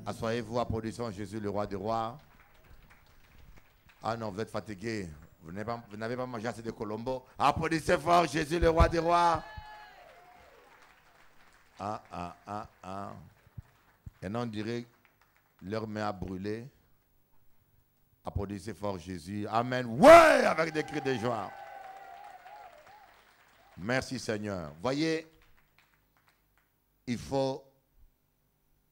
Asseyez-vous, applaudissons Jésus, le roi des rois. Ah non, vous êtes fatigué. Vous n'avez pas mangé assez de Colombo. Applaudissez fort Jésus, le roi des rois. Et non, on dirait leur main a brûlé. Applaudissez fort Jésus. Amen. Ouais, avec des cris de joie. Merci Seigneur. Voyez, il faut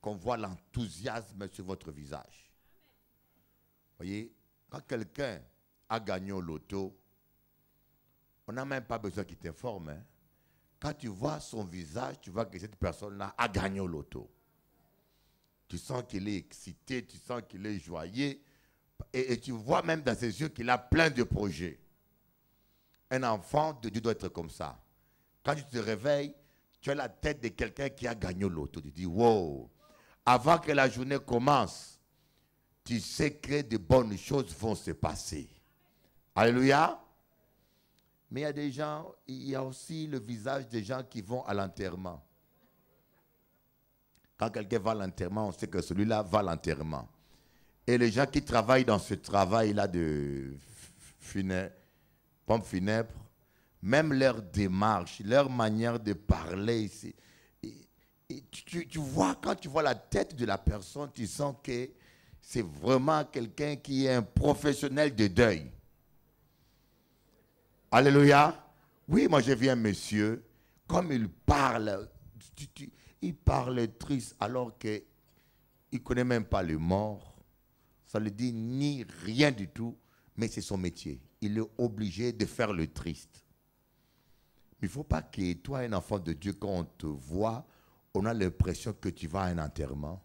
qu'on voit l'enthousiasme sur votre visage. Voyez, quand quelqu'un a gagné au loto, on n'a même pas besoin qu'il t'informe. Hein. Quand tu vois son visage, tu vois que cette personne-là a gagné au loto. Tu sens qu'il est excité, tu sens qu'il est joyeux. Et tu vois même dans ses yeux qu'il a plein de projets. Un enfant de Dieu doit être comme ça. Quand tu te réveilles, tu as la tête de quelqu'un qui a gagné au loto. Tu dis, wow. Avant que la journée commence, tu sais que de bonnes choses vont se passer. Alléluia. Mais il y a des gens, il y a aussi le visage des gens qui vont à l'enterrement. Quand quelqu'un va à l'enterrement, on sait que celui-là va à l'enterrement. Et les gens qui travaillent dans ce travail-là de pompes funèbres, même leur démarche, leur manière de parler, tu vois, quand tu vois la tête de la personne, tu sens que c'est vraiment quelqu'un qui est un professionnel de deuil. Alléluia. Oui, moi j'ai vu un monsieur, comme il parle, il parle triste alors qu'il ne connaît même pas le mort. Ça ne lui dit ni rien du tout, mais c'est son métier. Il est obligé de faire le triste. Il ne faut pas que toi, un enfant de Dieu, quand on te voit, on a l'impression que tu vas à un enterrement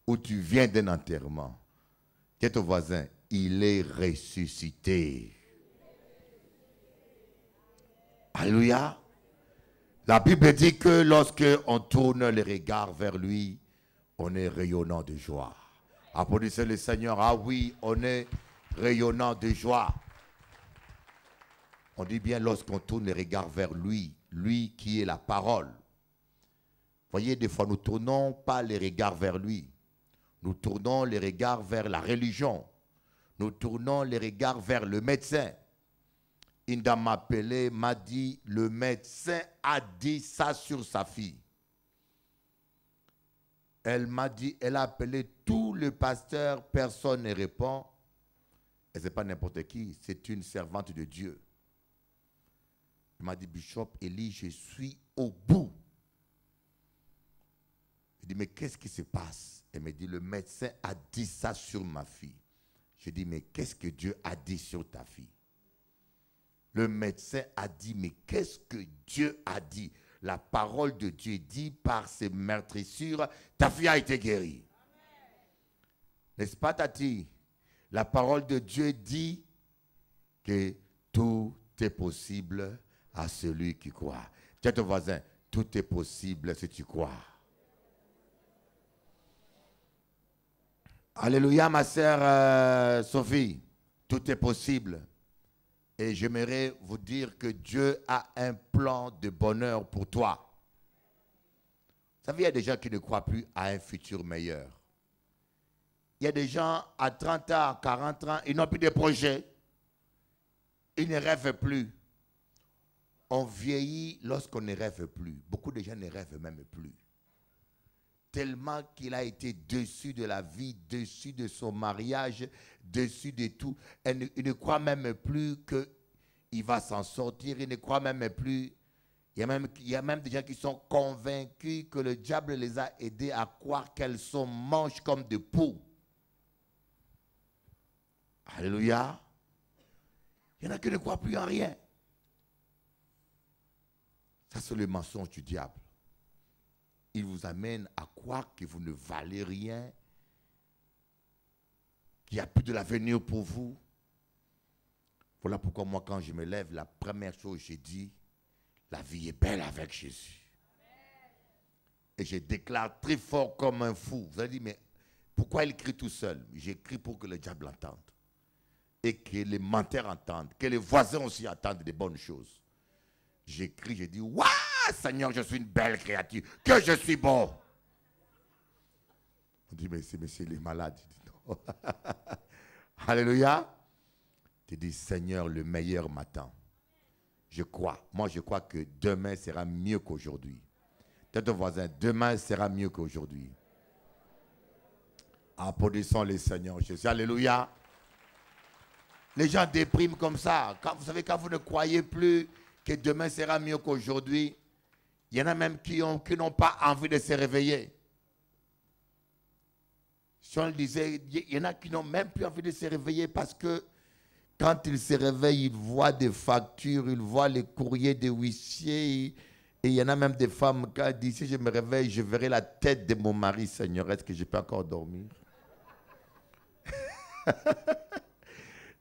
ou tu viens d'un enterrement. Dis à ton voisin, il est ressuscité. Alléluia. La Bible dit que lorsque on tourne les regards vers lui, on est rayonnant de joie. Applaudissez le Seigneur. Ah oui, on est rayonnant de joie. On dit bien lorsqu'on tourne les regards vers lui, lui qui est la parole. Voyez, des fois, nous ne tournons pas les regards vers lui. Nous tournons les regards vers la religion. Nous tournons les regards vers le médecin. Une dame m'a appelé, m'a dit, le médecin a dit ça sur sa fille. Elle m'a dit, elle a appelé tout le pasteur, personne ne répond. Et ce n'est pas n'importe qui, c'est une servante de Dieu. Elle m'a dit, Bishop Eli, je suis au bout. Je dis, mais qu'est-ce qui se passe? Elle me dit, le médecin a dit ça sur ma fille. Je dis, mais qu'est-ce que Dieu a dit sur ta fille? Le médecin a dit, mais qu'est-ce que Dieu a dit? La parole de Dieu dit, par ses meurtrissures, ta fille a été guérie. N'est-ce pas, Tati? La parole de Dieu dit que tout est possible à celui qui croit. Dis à ton voisin, tout est possible si tu crois. Alléluia, ma sœur Sophie. Tout est possible. Et j'aimerais vous dire que Dieu a un plan de bonheur pour toi. Vous savez, il y a des gens qui ne croient plus à un futur meilleur. Il y a des gens à 30 ans, 40 ans, ils n'ont plus de projet. Ils ne rêvent plus. On vieillit lorsqu'on ne rêve plus. Beaucoup de gens ne rêvent même plus. Tellement qu'il a été déçu de la vie, déçu de son mariage, déçu de tout. Il ne croit même plus qu'il va s'en sortir. Il ne croit même plus. Il y a même des gens qui sont convaincus que le diable les a aidés à croire qu'elles sont manches comme des poux. Alléluia. Il y en a qui ne croient plus en rien. Ça, c'est le mensonge du diable. Il vous amène à croire que vous ne valez rien, qu'il n'y a plus de l'avenir pour vous. Voilà pourquoi moi, quand je me lève, la première chose que je dis, la vie est belle avec Jésus. Et je déclare très fort comme un fou. Vous allez dire, mais pourquoi il crie tout seul? J'écris pour que le diable entende. Et que les menteurs entendent, que les voisins aussi entendent des bonnes choses. J'écris, je dis, waouh! Seigneur, je suis une belle créature, que je suis bon. dit, mais il est malade. Je dis, non. Alléluia. Tu dis, Seigneur, le meilleur m'attend. Je crois. Moi, je crois que demain sera mieux qu'aujourd'hui. Tête ton voisin, demain sera mieux qu'aujourd'hui. Applaudissons les Seigneurs Jésus. Alléluia. Les gens dépriment comme ça. Vous savez, quand vous ne croyez plus que demain sera mieux qu'aujourd'hui, il y en a même qui n'ont pas envie de se réveiller. Si on le disait, il y en a qui n'ont même plus envie de se réveiller parce que quand ils se réveillent, ils voient des factures, ils voient les courriers des huissiers. Et il y en a même des femmes, quand elles disent, si je me réveille, je verrai la tête de mon mari, Seigneur, est-ce que je peux encore dormir?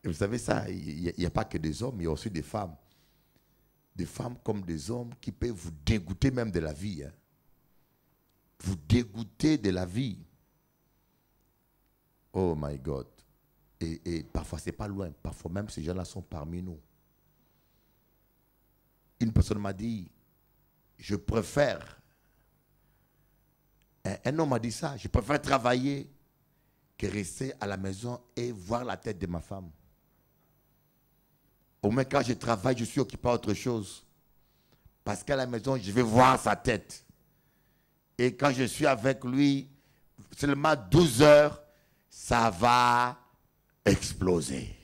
Et vous savez ça, il n'y a pas que des hommes, il y a aussi des femmes. Des femmes comme des hommes qui peuvent vous dégoûter même de la vie. Hein. Vous dégoûter de la vie. Oh my God. Et parfois, ce n'est pas loin. Parfois même, ces gens-là sont parmi nous. Une personne m'a dit, je préfère, un homme m'a dit ça, je préfère travailler que rester à la maison et voir la tête de ma femme. Au moins, quand je travaille, je suis occupé à autre chose. Parce qu'à la maison, je vais voir sa tête. Et quand je suis avec lui, seulement 12 heures, ça va exploser.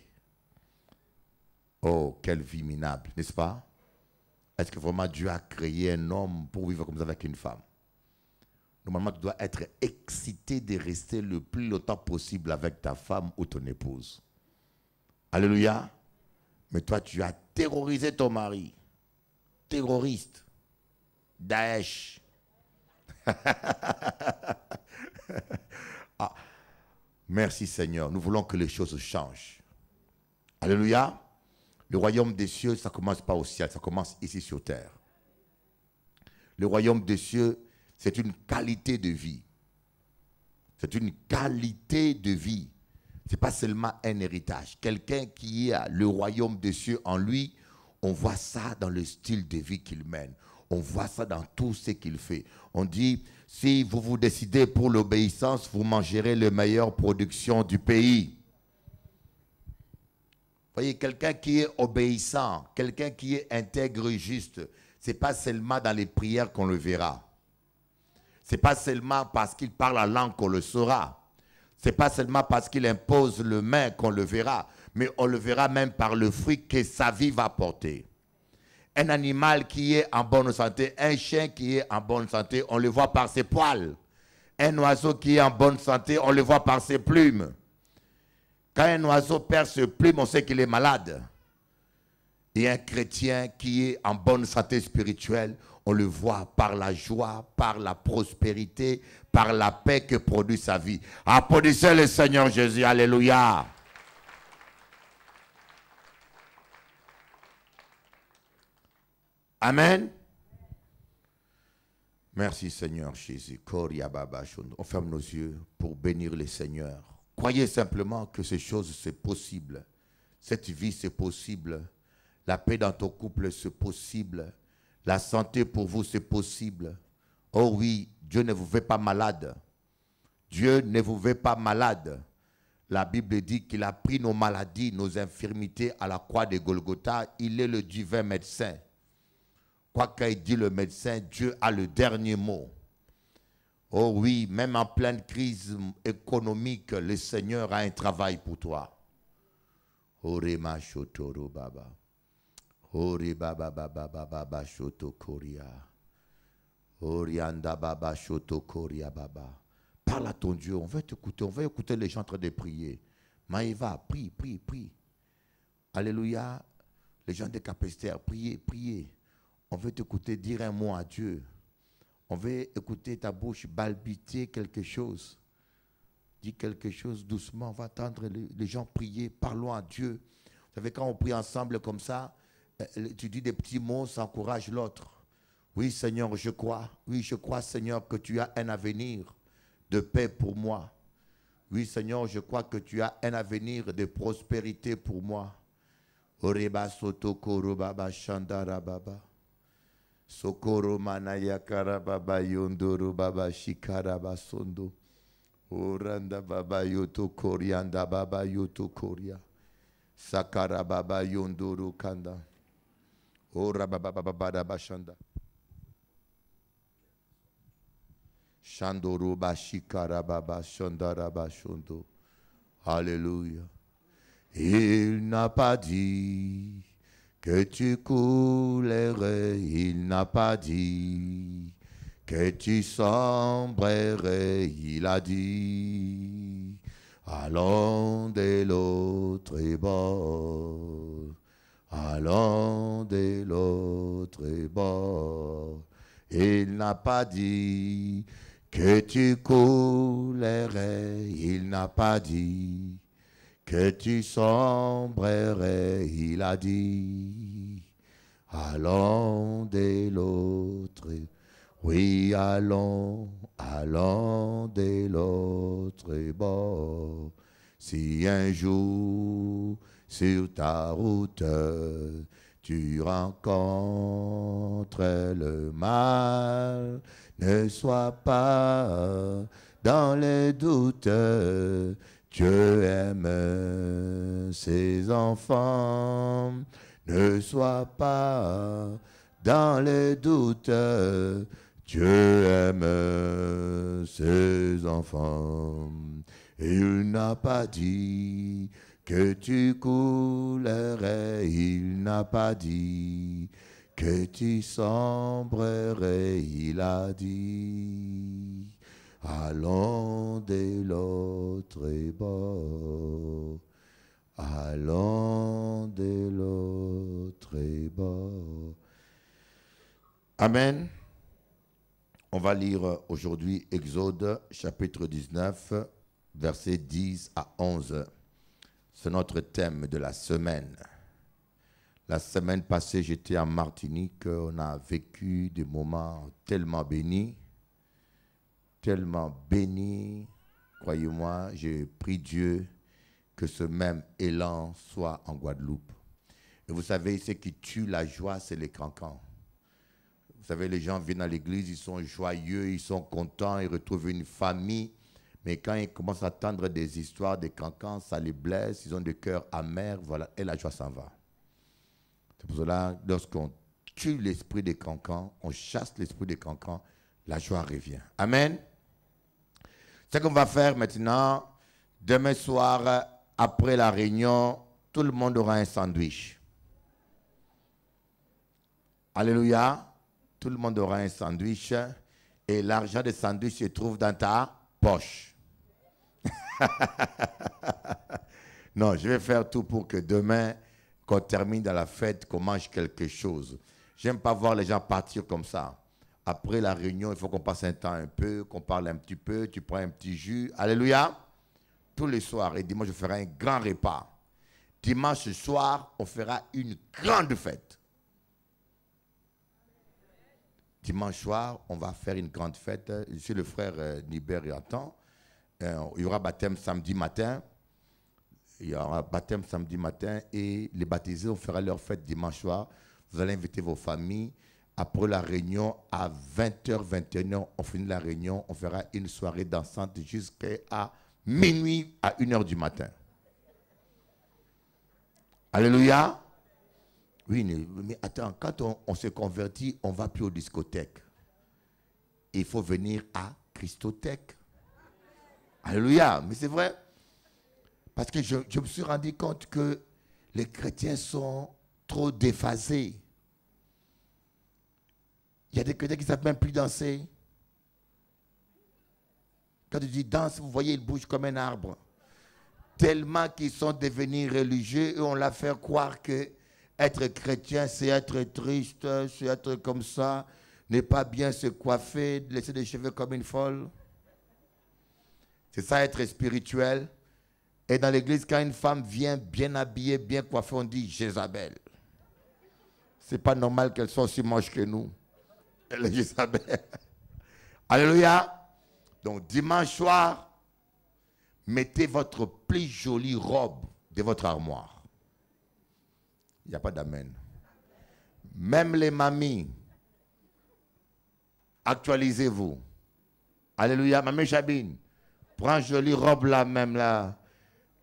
Oh, quelle vie minable, n'est-ce pas? Est-ce que vraiment Dieu a créé un homme pour vivre comme ça avec une femme? Normalement, tu dois être excité de rester le plus longtemps possible avec ta femme ou ton épouse. Alléluia. Mais toi, tu as terrorisé ton mari. Terroriste. Daesh. Ah, merci Seigneur. Nous voulons que les choses changent. Alléluia. Le royaume des cieux, ça ne commence pas au ciel, ça commence ici sur terre. Le royaume des cieux, c'est une qualité de vie. C'est une qualité de vie. Ce n'est pas seulement un héritage. Quelqu'un qui a le royaume des cieux en lui, on voit ça dans le style de vie qu'il mène. On voit ça dans tout ce qu'il fait. On dit, si vous vous décidez pour l'obéissance, vous mangerez les meilleures productions du pays. Vous voyez, quelqu'un qui est obéissant, quelqu'un qui est intègre et juste, ce n'est pas seulement dans les prières qu'on le verra. Ce n'est pas seulement parce qu'il parle la langue qu'on le saura. Ce n'est pas seulement parce qu'il impose le main qu'on le verra, mais on le verra même par le fruit que sa vie va porter. Un animal qui est en bonne santé, un chien qui est en bonne santé, on le voit par ses poils. Un oiseau qui est en bonne santé, on le voit par ses plumes. Quand un oiseau perd ses plumes, on sait qu'il est malade. Et un chrétien qui est en bonne santé spirituelle, on le voit par la joie, par la prospérité, par la paix que produit sa vie. Applaudissez le Seigneur Jésus. Alléluia. Amen. Merci Seigneur Jésus. On ferme nos yeux pour bénir le Seigneur. Croyez simplement que ces choses, c'est possible. Cette vie, c'est possible. La paix dans ton couple, c'est possible. La santé pour vous, c'est possible. Oh oui, Dieu ne vous veut pas malade. Dieu ne vous veut pas malade. La Bible dit qu'il a pris nos maladies, nos infirmités à la croix de Golgotha. Il est le divin médecin. Quoi qu'il dit le médecin, Dieu a le dernier mot. Oh oui, même en pleine crise économique, le Seigneur a un travail pour toi. Orema shotoro baba. Ori baba baba baba shoto koria. Orianda baba shoto koria baba. Parle à ton Dieu, on veut t'écouter, on veut écouter les gens en train de prier. Maïva, prie, prie, prie. Alléluia. Les gens de Capestère, priez, priez. On veut t'écouter dire un mot à Dieu. On veut écouter ta bouche balbutier quelque chose. Dis quelque chose doucement. On va entendre les gens prier. Parlons à Dieu. Vous savez, quand on prie ensemble comme ça, tu dis des petits mots, ça encourage l'autre. Oui, Seigneur, je crois. Oui, je crois, Seigneur, que tu as un avenir de paix pour moi. Oui, Seigneur, je crois que tu as un avenir de prospérité pour moi. Oreba soto koro baba shandara baba. Sokoro manaya karababa yondoro baba shikaraba sondo. Oranda baba yoto korianda baba yoto koria. Sakara baba yondoro kanda. Ora baba baba bada bashanda. Shandoro bashikara baba shandara bashondo. Alléluia. Il n'a pas dit que tu coulerais, il n'a pas dit que tu sombrerais, il a dit, allons de l'autre bord, allons de l'autre bord. Il n'a pas dit que tu coulerais, il n'a pas dit que tu sombrerais, il a dit, allons de l'autre. Oui, allons, allons de l'autre bord. Si un jour sur ta route tu rencontres le mal, ne sois pas dans les doutes. Dieu aime ses enfants. Ne sois pas dans les doutes. Dieu aime ses enfants. Il n'a pas dit que tu coulerais. Il n'a pas dit que tu sombrerais. Il a dit, allons de l'autre bord. Allons de l'autre bord. Amen. On va lire aujourd'hui Exode chapitre 19, versets 10 à 11. C'est notre thème de la semaine. La semaine passée, j'étais en Martinique. On a vécu des moments tellement bénis. Tellement bénis. Croyez-moi, j'ai prié Dieu que ce même élan soit en Guadeloupe. Et vous savez, ce qui tue la joie, c'est les cancans. Vous savez, les gens viennent à l'église, ils sont joyeux, ils sont contents, ils retrouvent une famille. Mais quand ils commencent à entendre des histoires des cancans, ça les blesse, ils ont des cœurs amers, voilà, et la joie s'en va. C'est pour cela, lorsqu'on tue l'esprit des cancans, on chasse l'esprit des cancans, la joie revient. Amen. Ce qu'on va faire maintenant, demain soir, après la réunion, tout le monde aura un sandwich. Alléluia. Tout le monde aura un sandwich et l'argent des sandwichs se trouve dans ta poche. Non, je vais faire tout pour que demain, qu'on termine dans la fête, qu'on mange quelque chose. J'aime pas voir les gens partir comme ça. Après la réunion, il faut qu'on passe un temps un peu, qu'on parle un petit peu, tu prends un petit jus. Alléluia. Tous les soirs et dimanche, je ferai un grand repas. Dimanche soir, on fera une grande fête. Dimanche soir, on va faire une grande fête. Je suis le frère Niber et Anton. Il y aura baptême samedi matin. Il y aura baptême samedi matin et les baptisés, on fera leur fête dimanche soir. Vous allez inviter vos familles. Après la réunion, à 20h, 21h, on finit la réunion. On fera une soirée dansante jusqu'à minuit à 1h du matin. Alléluia. Oui, mais attends, quand on se convertit, on ne va plus aux discothèques. Il faut venir à Christothèque. Alléluia, mais c'est vrai. Parce que je me suis rendu compte que les chrétiens sont trop déphasés. Il y a des chrétiens qui ne savent même plus danser. Quand tu dis danse, vous voyez, ils bougent comme un arbre. Tellement qu'ils sont devenus religieux et on l'a fait croire que être chrétien, c'est être triste, c'est être comme ça, ne pas bien se coiffer, laisser des cheveux comme une folle. C'est ça être spirituel. Et dans l'église, quand une femme vient bien habillée, bien coiffée, on dit Jézabel. C'est pas normal qu'elle soit aussi moche que nous. Elle est Jézabel. Alléluia. Donc dimanche soir, mettez votre plus jolie robe de votre armoire. Il n'y a pas d'amen. Même les mamies, actualisez-vous. Alléluia. Mamie Chabine, Prends jolie robe là, même là.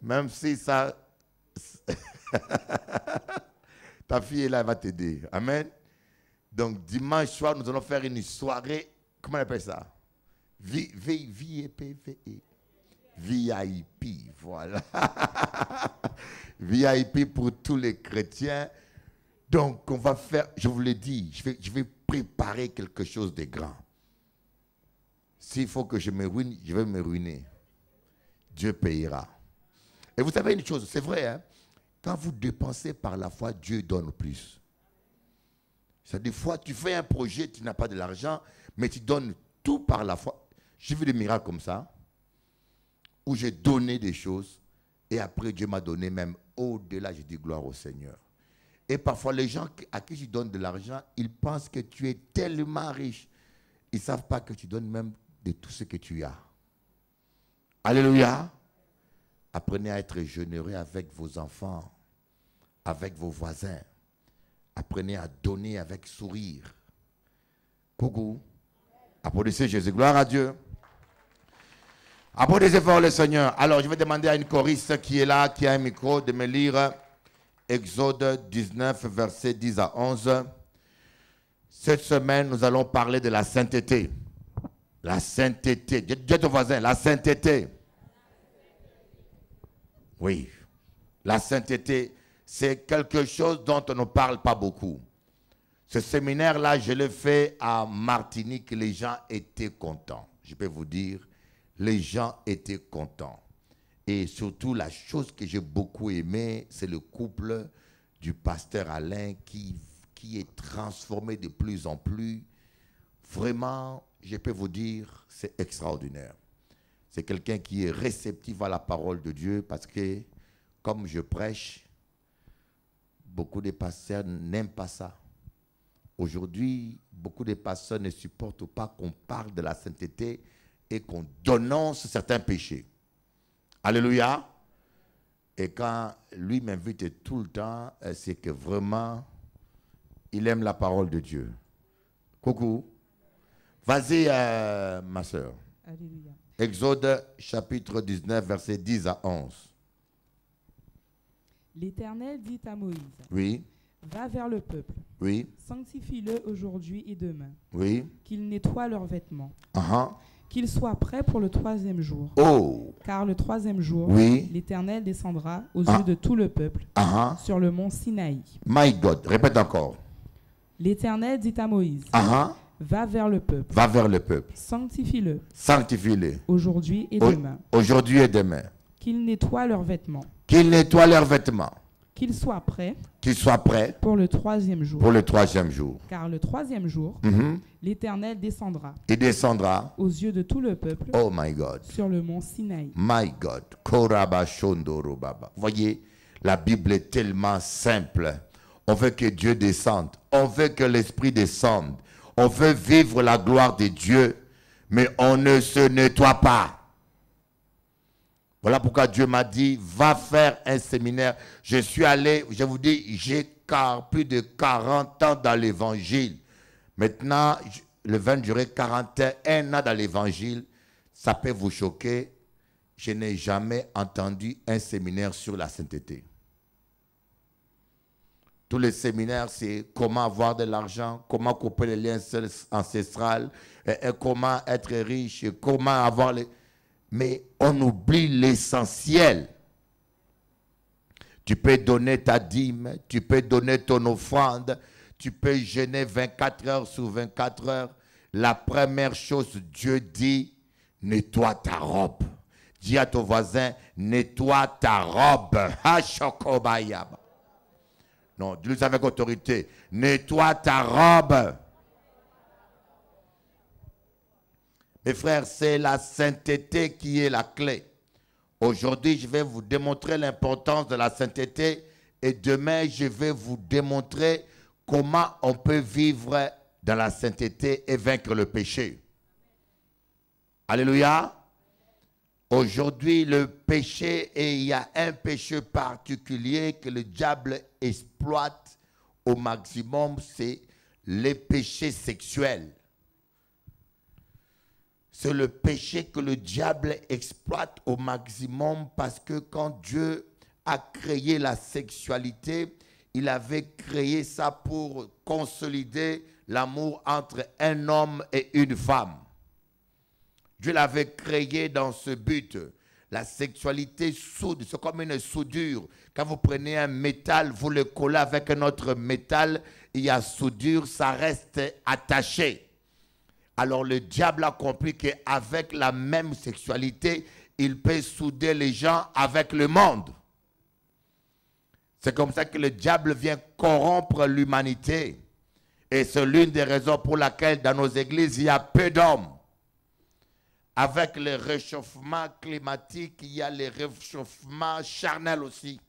Même si ça... Ta fille est là, elle va t'aider. Amen. Donc, dimanche soir, nous allons faire une soirée. Comment on appelle ça? VIP. Voilà. VIP pour tous les chrétiens. Donc, on va faire, je vous l'ai dit, je vais préparer quelque chose de grand. S'il faut que je me ruine, je vais me ruiner. Dieu payera. Et vous savez une chose, c'est vrai, hein? Quand vous dépensez par la foi, Dieu donne plus. C'est des fois, tu fais un projet, tu n'as pas de l'argent, mais tu donnes tout par la foi. J'ai vu des miracles comme ça, où j'ai donné des choses, et après Dieu m'a donné même au-delà, j'ai dit gloire au Seigneur. Et parfois, les gens à qui je donne de l'argent, ils pensent que tu es tellement riche. Ils ne savent pas que tu donnes même de tout ce que tu as. Alléluia. Apprenez à être généreux avec vos enfants, avec vos voisins. Apprenez à donner avec sourire. Coucou. Applaudissez Jésus. Gloire à Dieu. Applaudissez fort le Seigneur. Alors, je vais demander à une choriste qui est là, qui a un micro, de me lire Exode 19, versets 10 à 11. Cette semaine, nous allons parler de la sainteté. La sainteté. Dis à ton voisin, la sainteté. Oui. La sainteté, c'est quelque chose dont on ne parle pas beaucoup. Ce séminaire-là, je l'ai fait à Martinique. Les gens étaient contents. Je peux vous dire, les gens étaient contents. Et surtout, la chose que j'ai beaucoup aimée, c'est le couple du pasteur Alain qui est transformé de plus en plus. Vraiment, je peux vous dire, c'est extraordinaire. C'est quelqu'un qui est réceptif à la parole de Dieu parce que, comme je prêche, beaucoup de pasteurs n'aiment pas ça. Aujourd'hui, beaucoup de pasteurs ne supportent pas qu'on parle de la sainteté et qu'on dénonce certains péchés. Alléluia. Et quand lui m'invite tout le temps, c'est que vraiment, il aime la parole de Dieu. Coucou. Vas-y, ma soeur. Alléluia. Exode chapitre 19, versets 10 à 11. L'Éternel dit à Moïse, Oui, va vers le peuple, oui, sanctifie-le aujourd'hui et demain, oui. qu'ils nettoient leurs vêtements, Uh-huh. qu'ils soient prêts pour le 3e jour. Oh, Car le 3e jour, oui. l'Éternel descendra aux yeux de tout le peuple Uh-huh. sur le mont Sinaï. My God, répète encore. L'Éternel dit à Moïse, Uh-huh. va vers le peuple, Va vers le peuple. sanctifie-le Sanctifie-les. aujourd'hui et demain, Aujourd'hui et demain. qu'ils nettoient leurs vêtements, Qu'ils nettoient leurs vêtements. qu'ils soient prêts Qu'ils soient prêts pour le 3e jour. pour le 3e jour. Car le 3e jour, Mhm. l'Éternel descendra Il descendra. aux yeux de tout le peuple Oh my God. sur le mont Sinaï. My God. Koraba Shondoro Baba. Voyez, la Bible est tellement simple. On veut que Dieu descende. On veut que l'Esprit descende. On veut vivre la gloire de Dieu. Mais on ne se nettoie pas. Voilà pourquoi Dieu m'a dit, va faire un séminaire. Je suis allé, je vous dis, j'ai plus de 40 ans dans l'évangile. Maintenant, le 20, j'aurai 41 ans dans l'évangile. Ça peut vous choquer. Je n'ai jamais entendu un séminaire sur la sainteté. Tous les séminaires, c'est comment avoir de l'argent, comment couper les liens ancestrales, et comment être riche, comment avoir les... Mais on oublie l'essentiel. Tu peux donner ta dîme, tu peux donner ton offrande, tu peux jeûner 24 heures sur 24 heures. La première chose, Dieu dit, nettoie ta robe. Dis à ton voisin, nettoie ta robe. Non, dis-le avec autorité. Nettoie ta robe. Mes frères, c'est la sainteté qui est la clé. Aujourd'hui, je vais vous démontrer l'importance de la sainteté et demain, je vais vous démontrer comment on peut vivre dans la sainteté et vaincre le péché. Alléluia. Aujourd'hui, le péché, et il y a un péché particulier que le diable exploite au maximum, c'est les péchés sexuels. C'est le péché que le diable exploite au maximum parce que quand Dieu a créé la sexualité, il avait créé ça pour consolider l'amour entre un homme et une femme. Dieu l'avait créé dans ce but. La sexualité soude, c'est comme une soudure. Quand vous prenez un métal, vous le collez avec un autre métal, il y a soudure, ça reste attaché. Alors le diable a compris qu'avec la même sexualité, il peut souder les gens avec le monde. C'est comme ça que le diable vient corrompre l'humanité. Et c'est l'une des raisons pour laquelle dans nos églises, il y a peu d'hommes. Avec le réchauffement climatique, il y a le réchauffement charnel aussi.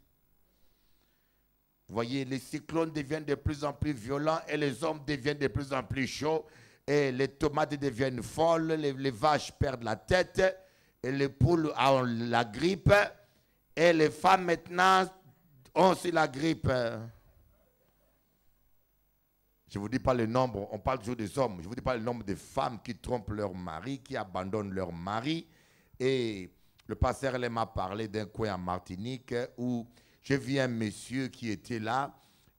Vous voyez, les cyclones deviennent de plus en plus violents et les hommes deviennent de plus en plus chauds. Et les tomates deviennent folles, les vaches perdent la tête, et les poules ont la grippe. Et les femmes maintenant ont aussi la grippe. Je ne vous dis pas le nombre, on parle toujours des hommes. Je ne vous dis pas le nombre de femmes qui trompent leur mari, qui abandonnent leur mari. Et le pasteur m'a parlé d'un coin en Martinique où j'ai vu un monsieur qui était là,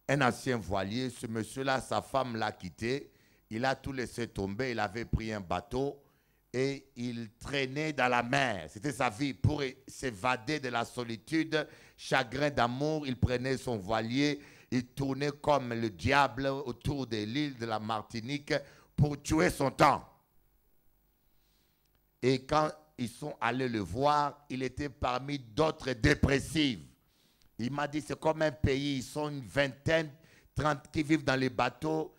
un ancien voilier. Ce monsieur-là, sa femme l'a quitté. Il a tout laissé tomber. Il avait pris un bateau et il traînait dans la mer. C'était sa vie pour s'évader de la solitude, chagrin d'amour. Il prenait son voilier. Il tournait comme le diable autour de l'île de la Martinique pour tuer son temps. Et quand ils sont allés le voir, il était parmi d'autres dépressifs. Il m'a dit, c'est comme un pays, ils sont une vingtaine, 30 qui vivent dans les bateaux,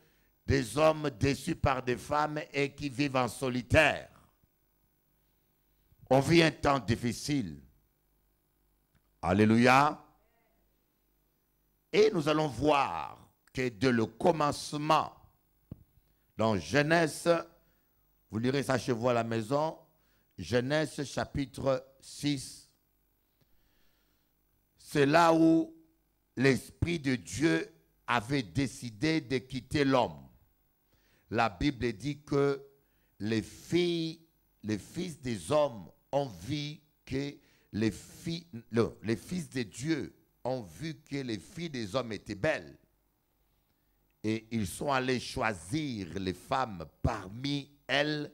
des hommes déçus par des femmes et qui vivent en solitaire. On vit un temps difficile. Alléluia. Et nous allons voir que dès le commencement, dans Genèse, vous lirez ça chez vous à la maison, Genèse chapitre 6, c'est là où l'Esprit de Dieu avait décidé de quitter l'homme. La Bible dit que les fils des hommes ont vu que les fils de Dieu ont vu que les filles des hommes étaient belles. Et ils sont allés choisir les femmes parmi elles.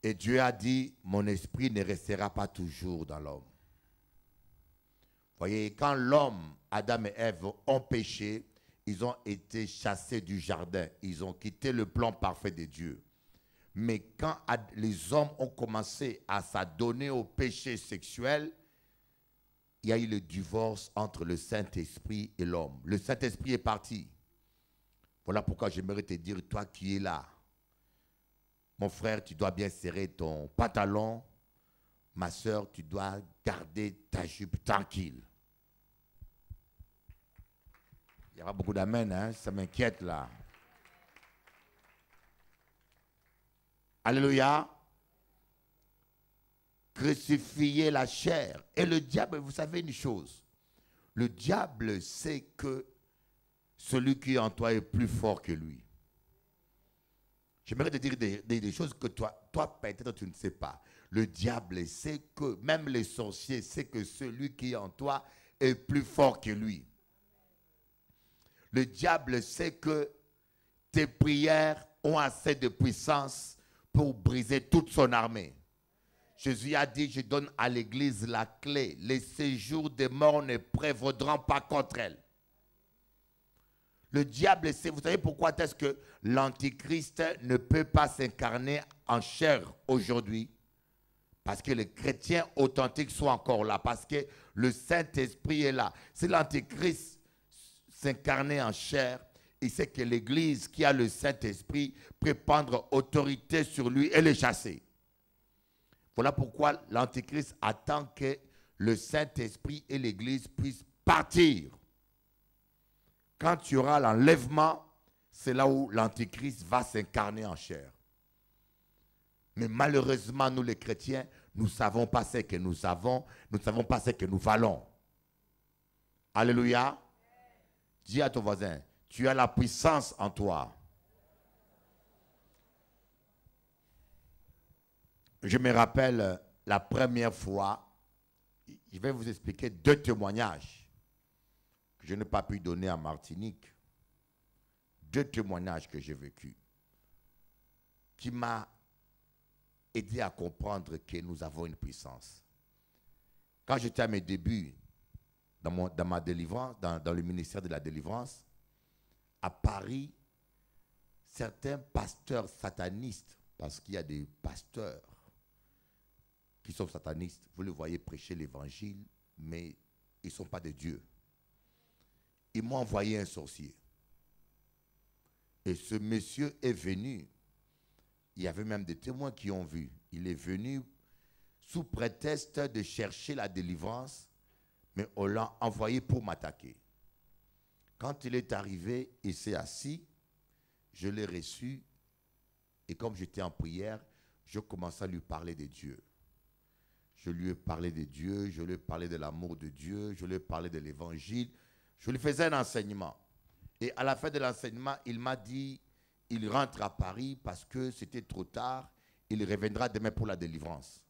Et Dieu a dit, mon esprit ne restera pas toujours dans l'homme. Voyez, quand l'homme, Adam et Ève, ont péché, ils ont été chassés du jardin. Ils ont quitté le plan parfait de Dieu. Mais quand les hommes ont commencé à s'adonner au péché sexuel, il y a eu le divorce entre le Saint-Esprit et l'homme. Le Saint-Esprit est parti. Voilà pourquoi j'aimerais te dire, toi qui es là, mon frère, tu dois bien serrer ton pantalon. Ma soeur, tu dois garder ta jupe tranquille. Il y aura beaucoup d'amen, hein? Ça m'inquiète là. Alléluia. Crucifier la chair. Et le diable, vous savez une chose, le diable sait que celui qui est en toi est plus fort que lui. J'aimerais te dire des choses que toi peut-être tu ne sais pas. Le diable sait que, même les sorciers savent que celui qui est en toi est plus fort que lui. Le diable sait que tes prières ont assez de puissance pour briser toute son armée. Jésus a dit, je donne à l'église la clé. Les séjours des morts ne prévaudront pas contre elle. Le diable sait, vous savez pourquoi est-ce que l'antichrist ne peut pas s'incarner en chair aujourd'hui? Parce que les chrétiens authentiques sont encore là, parce que le Saint-Esprit est là. Si l'antichrist s'incarnait en chair, il sait que l'église qui a le Saint-Esprit peut prendre autorité sur lui et le chasser. Voilà pourquoi l'antichrist attend que le Saint-Esprit et l'église puissent partir. Quand tu auras l'enlèvement, c'est là où l'antichrist va s'incarner en chair. Mais malheureusement, nous les chrétiens, nous ne savons pas ce que nous avons, nous ne savons pas ce que nous valons. Alléluia. Dis à ton voisin, tu as la puissance en toi. Je me rappelle la première fois, je vais vous expliquer 2 témoignages que je n'ai pas pu donner en Martinique. 2 témoignages que j'ai vécus qui m'ont aidé à comprendre que nous avons une puissance. Quand j'étais à mes débuts dans ma délivrance, dans le ministère de la délivrance, à Paris, certains pasteurs satanistes, parce qu'il y a des pasteurs qui sont satanistes, vous les voyez prêcher l'évangile, mais ils ne sont pas de Dieu. Ils m'ont envoyé un sorcier. Et ce monsieur est venu. Il y avait même des témoins qui ont vu. Il est venu sous prétexte de chercher la délivrance, mais on l'a envoyé pour m'attaquer. Quand il est arrivé, il s'est assis, je l'ai reçu, et comme j'étais en prière, je commençais à lui parler de Dieu. Je lui ai parlé de Dieu, je lui ai parlé de l'amour de Dieu, je lui ai parlé de l'évangile, je lui faisais un enseignement. Et à la fin de l'enseignement, il m'a dit, il rentre à Paris parce que c'était trop tard, il reviendra demain pour la délivrance.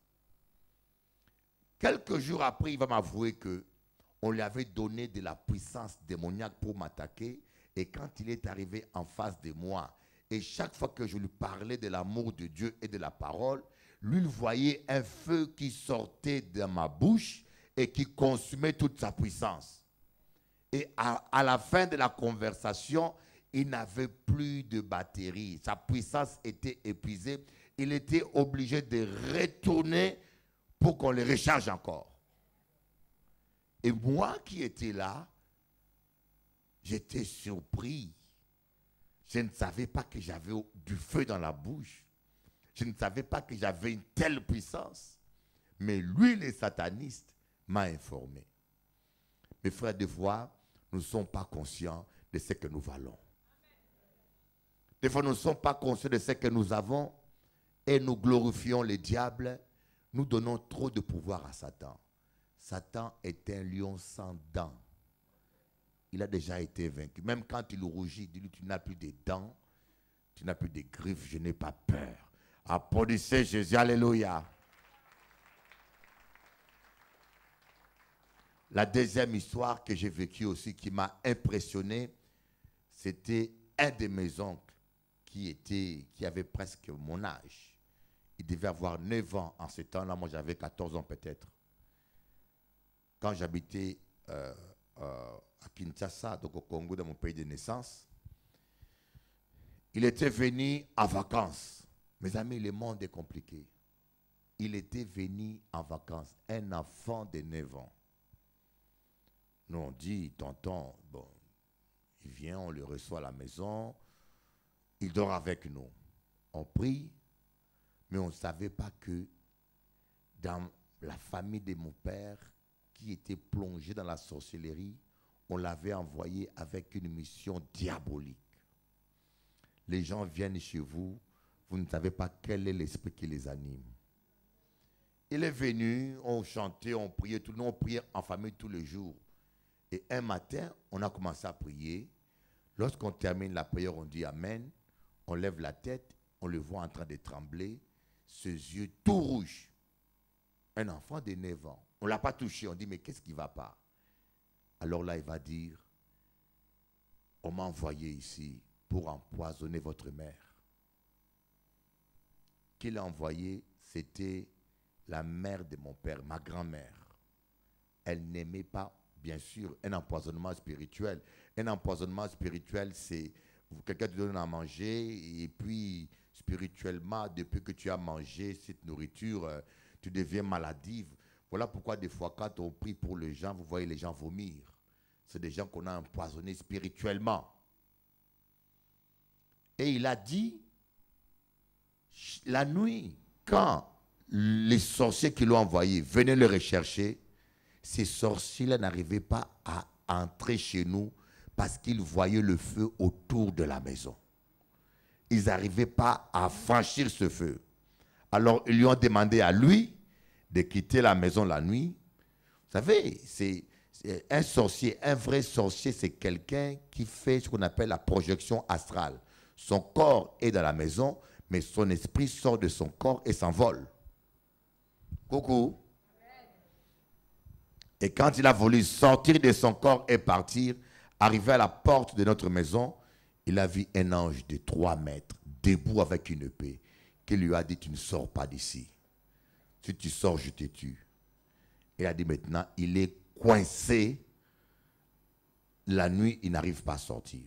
Quelques jours après, il va m'avouer qu'on lui avait donné de la puissance démoniaque pour m'attaquer. Et quand il est arrivé en face de moi, et chaque fois que je lui parlais de l'amour de Dieu et de la parole, lui, il voyait un feu qui sortait de ma bouche et qui consumait toute sa puissance. Et à la fin de la conversation, il n'avait plus de batterie. Sa puissance était épuisée. Il était obligé de retourner pour qu'on le recharge encore. Et moi qui étais là, j'étais surpris. Je ne savais pas que j'avais du feu dans la bouche. Je ne savais pas que j'avais une telle puissance. Mais lui, le sataniste, m'a informé. Mes frères, des fois, nous ne sommes pas conscients de ce que nous valons. Des fois, nous ne sommes pas conscients de ce que nous avons et nous glorifions le diable. Nous donnons trop de pouvoir à Satan. Satan est un lion sans dents. Il a déjà été vaincu. Même quand il rougit, il dit, tu n'as plus de dents, tu n'as plus de griffes, je n'ai pas peur. Applaudissez Jésus, alléluia. La deuxième histoire que j'ai vécue aussi, qui m'a impressionné, c'était un de mes oncles qui avait presque mon âge. Il devait avoir 9 ans en ce temps-là, moi j'avais 14 ans peut-être. Quand j'habitais à Kinshasa, donc au Congo, dans mon pays de naissance, il était venu en vacances. Mes amis, le monde est compliqué. Il était venu en vacances, un enfant de 9 ans. Nous on dit, tonton, bon, il vient, on le reçoit à la maison, il dort avec nous. On prie, mais on ne savait pas que dans la famille de mon père, qui était plongé dans la sorcellerie, on l'avait envoyé avec une mission diabolique. Les gens viennent chez vous, vous ne savez pas quel est l'esprit qui les anime. Il est venu, on chantait, on priait, tout le monde priait en famille tous les jours. Et un matin, on a commencé à prier. Lorsqu'on termine la prière, on dit Amen. On lève la tête, on le voit en train de trembler, ses yeux tout rouges. Un enfant de 9 ans. On ne l'a pas touché, on dit mais qu'est-ce qui ne va pas? Alors là, il va dire, on m'a envoyé ici pour empoisonner votre mère. Qui l'a envoyé, c'était la mère de mon père, ma grand-mère. Elle n'aimait pas, bien sûr, un empoisonnement spirituel. Un empoisonnement spirituel, c'est quelqu'un te donne à manger et puis spirituellement, depuis que tu as mangé cette nourriture, tu deviens maladive. Voilà pourquoi des fois, quand on prie pour les gens, vous voyez les gens vomir. C'est des gens qu'on a empoisonnés spirituellement. Et il a dit, la nuit, quand les sorciers qui l'ont envoyé venaient le rechercher, ces sorciers-là n'arrivaient pas à entrer chez nous parce qu'ils voyaient le feu autour de la maison. Ils n'arrivaient pas à franchir ce feu. Alors, ils lui ont demandé à lui de quitter la maison la nuit. Vous savez, c'est un sorcier, un vrai sorcier, c'est quelqu'un qui fait ce qu'on appelle la projection astrale. Son corps est dans la maison, mais son esprit sort de son corps et s'envole. Coucou. Et quand il a voulu sortir de son corps et partir, arrivé à la porte de notre maison, il a vu un ange de 3 mètres, debout avec une épée, qui lui a dit, tu ne sors pas d'ici. Si tu sors, je te tue. Il a dit maintenant, il est coincé. La nuit, il n'arrive pas à sortir.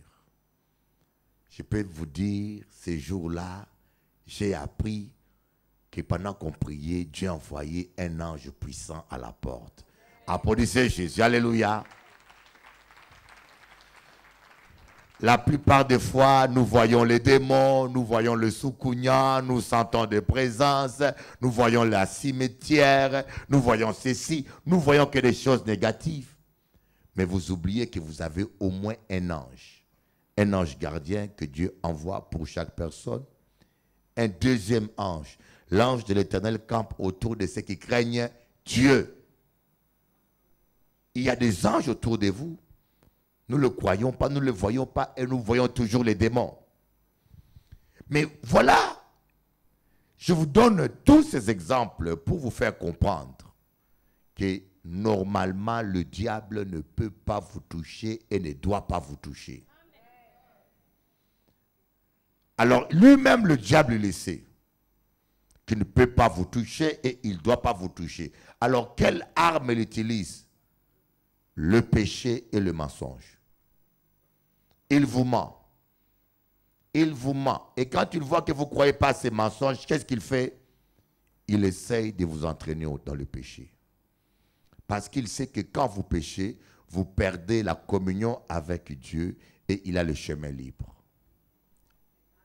Je peux vous dire, ces jours-là, j'ai appris que pendant qu'on priait, Dieu a envoyé un ange puissant à la porte. Applaudissez Jésus. Alléluia. La plupart des fois, nous voyons les démons, nous voyons le soukounia, nous sentons des présences, nous voyons la cimetière, nous voyons ceci, nous voyons que des choses négatives. Mais vous oubliez que vous avez au moins un ange gardien que Dieu envoie pour chaque personne. Un deuxième ange, l'ange de l'Éternel campe autour de ceux qui craignent Dieu. Il y a des anges autour de vous. Nous ne le croyons pas, nous ne le voyons pas et nous voyons toujours les démons. Mais voilà, je vous donne tous ces exemples pour vous faire comprendre que normalement le diable ne peut pas vous toucher et ne doit pas vous toucher. Alors lui-même le diable le sait, qu'il ne peut pas vous toucher et il ne doit pas vous toucher. Alors quelle arme il utilise? Le péché et le mensonge. Il vous ment. Il vous ment. Et quand il voit que vous ne croyez pas à ces mensonges, qu'est-ce qu'il fait? Il essaye de vous entraîner dans le péché. Parce qu'il sait que quand vous péchez, vous perdez la communion avec Dieu et il a le chemin libre.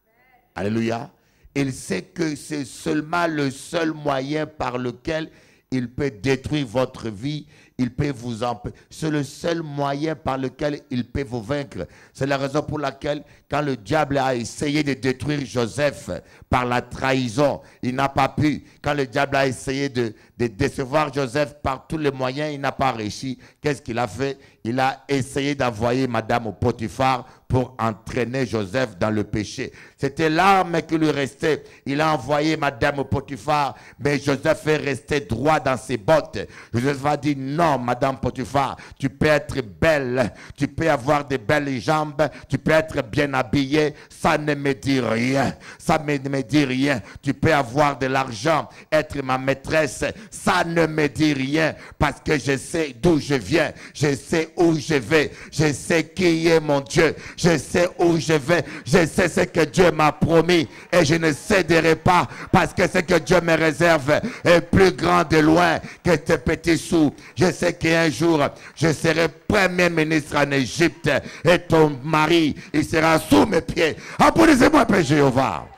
Amen. Alléluia. Il sait que c'est seulement le seul moyen par lequel il peut détruire votre vie. Il peut vous empêcher. C'est le seul moyen par lequel il peut vous vaincre. C'est la raison pour laquelle, quand le diable a essayé de détruire Joseph par la trahison, il n'a pas pu. Quand le diable a essayé de décevoir Joseph par tous les moyens, il n'a pas réussi. Qu'est-ce qu'il a fait? Il a essayé d'envoyer Madame Potiphar pour entraîner Joseph dans le péché. C'était l'arme qui lui restait. Il a envoyé Madame Potiphar, mais Joseph est resté droit dans ses bottes. Joseph a dit non, Madame Potiphar, tu peux être belle, tu peux avoir de belles jambes, tu peux être bien habillée, ça ne me dit rien, ça ne me dit rien. Tu peux avoir de l'argent, être ma maîtresse, ça ne me dit rien, parce que je sais d'où je viens, je sais où je vais, je sais qui est mon Dieu, je sais où je vais, je sais ce que Dieu m'a promis et je ne céderai pas parce que ce que Dieu me réserve est plus grand de loin que tes petits sous. Je sais qu'un jour, je serai premier ministre en Égypte et ton mari, il sera sous mes pieds. Applaudissez-moi, Père Jéhovah.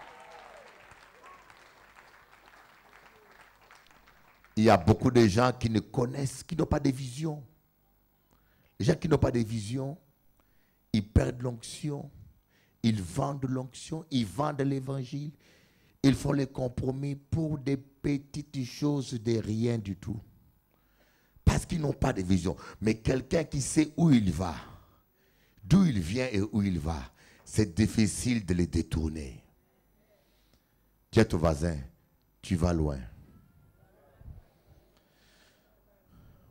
Il y a beaucoup de gens qui ne connaissent, qui n'ont pas de vision. Les gens qui n'ont pas de vision, ils perdent l'onction, ils vendent l'onction, ils vendent l'évangile, ils font les compromis pour des petites choses de rien du tout. Parce qu'ils n'ont pas de vision. Mais quelqu'un qui sait où il va, d'où il vient et où il va, c'est difficile de les détourner. Dis à ton voisin, tu vas loin.